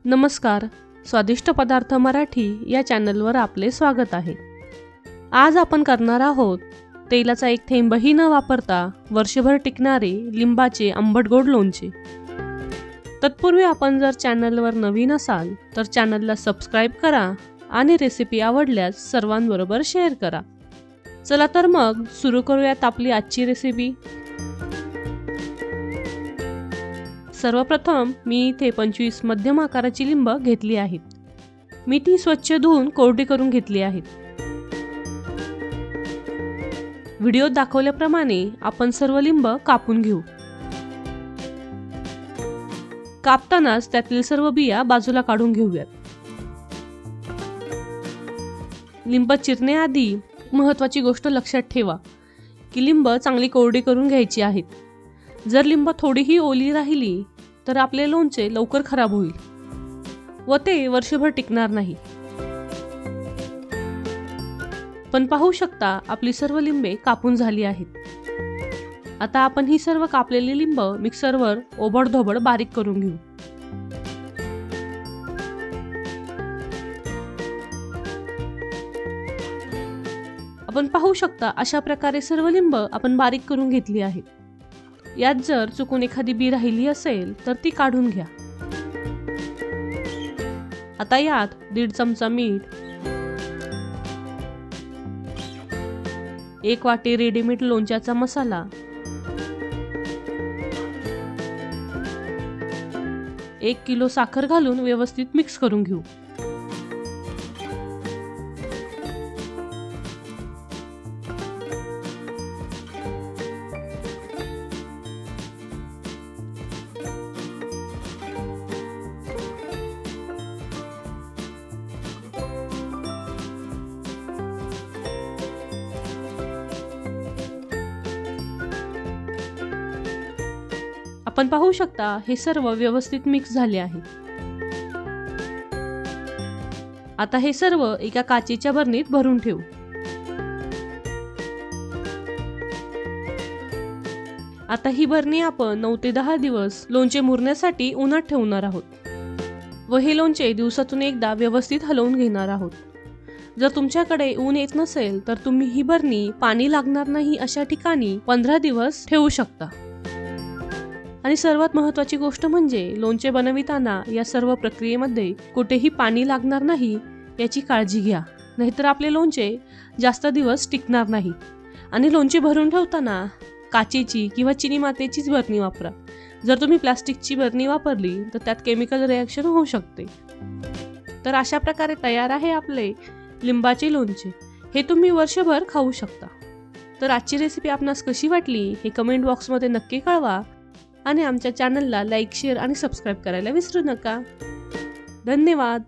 नमस्कार, स्वादिष्ट पदार्थ मराठी या चॅनलवर आपले स्वागत आहे। आज आपण करणार आहोत तेलाचा एक थेंबही न वापरता वर्षभर टिकणारे लिंबाचे आंबट गोड लोणचे। तत्पूर्वी आपण जर चॅनलवर नवीन असाल तर चॅनलला सबस्क्राइब करा आणि रेसिपी आवडल्यास सर्वांबरोबर शेअर करा। चला तर मग सुरू करूयात आपली आजची रेसिपी। सर्वप्रथम मी इथे 25 मध्यम आकाराची लिंब घेतली आहेत। मी ती स्वच्छ धुवून कोरडी करून घेतली आहेत। व्हिडिओत दाखवल्याप्रमाणे आपण सर्व लिंब कापून घेऊ। कापतानाच त्यातील सर्व बिया बाजूला काढून घेऊयात। लिंब चिरण्याआधी महत्त्वाची गोष्ट लक्षात ठेवा की लिंब चांगली कोरडी करून घ्यायची आहेत। जर लिंब थोडीही ओली राहिली तर आपले लोणचे लवकर खराब होईल व ते वर्षभर टिकणार नाही। पण पाहू शकता आपली सर्व लिंबे कापून झाली आहेत। आता आपण ही सर्व कापलेली लिंब मिक्सरवर ओबडधोबड बारीक करून घेऊ। आपण पाहू शकता अशा प्रकारे सर्व लिंब आपण बारीक करून घेतली आहेत। यात जर चुकून एखादी बी राहिली असेल तर ती काढून घ्या। आता यात 1.5 चमचा मीठ, 1 वाटी रेडीमेड लोणच्याचा मसाला, 1 किलो साखर घालून व्यवस्थित मिक्स करून घेऊ। आपण पाहू शकता हे सर्व व्यवस्थित मिक्स झाले आहे। आता हे सर्व एका काचेच्या बरणीत भरून ठेवू। आता ही बरणी आपण 9 ते 10 दिवस लोणचे मुरण्यासाठी उन्हात ठेवणार आहोत व हे लोणचे दिवसातून एकदा व्यवस्थित हलवून घेणार आहोत। जर तुमच्याकडे ऊन येत नसेल तर तुम्ही ही बरणी पाणी लागणार नाही अशा ठिकाणी 15 दिवस ठेवू शकता। आणि सर्वात महत्त्वाची गोष्ट म्हणजे लोणचे बनविताना या सर्व प्रक्रियेमध्ये कुठेही पाणी लागणार नाही याची काळजी घ्या, नाहीतर आपले लोणचे जास्त दिवस टिकणार नाही। आणि लोणचे भरून ठेवताना काचेची किंवा चिनी मातीचीच बरणी वापरा। जर तुम्ही प्लास्टिकची बरणी वापरली तर त्यात केमिकल रिॲक्शन होऊ शकते। तर अशा प्रकारे तयार आहे आपले लिंबाचे लोणचे। हे तुम्ही वर्षभर खाऊ शकता। तर आजची रेसिपी आपणास कशी वाटली हे कमेंट बॉक्समध्ये नक्की कळवा आणि आमच्या चॅनलला लाईक, शेअर आणि सबस्क्राइब करायला विसरू नका। धन्यवाद।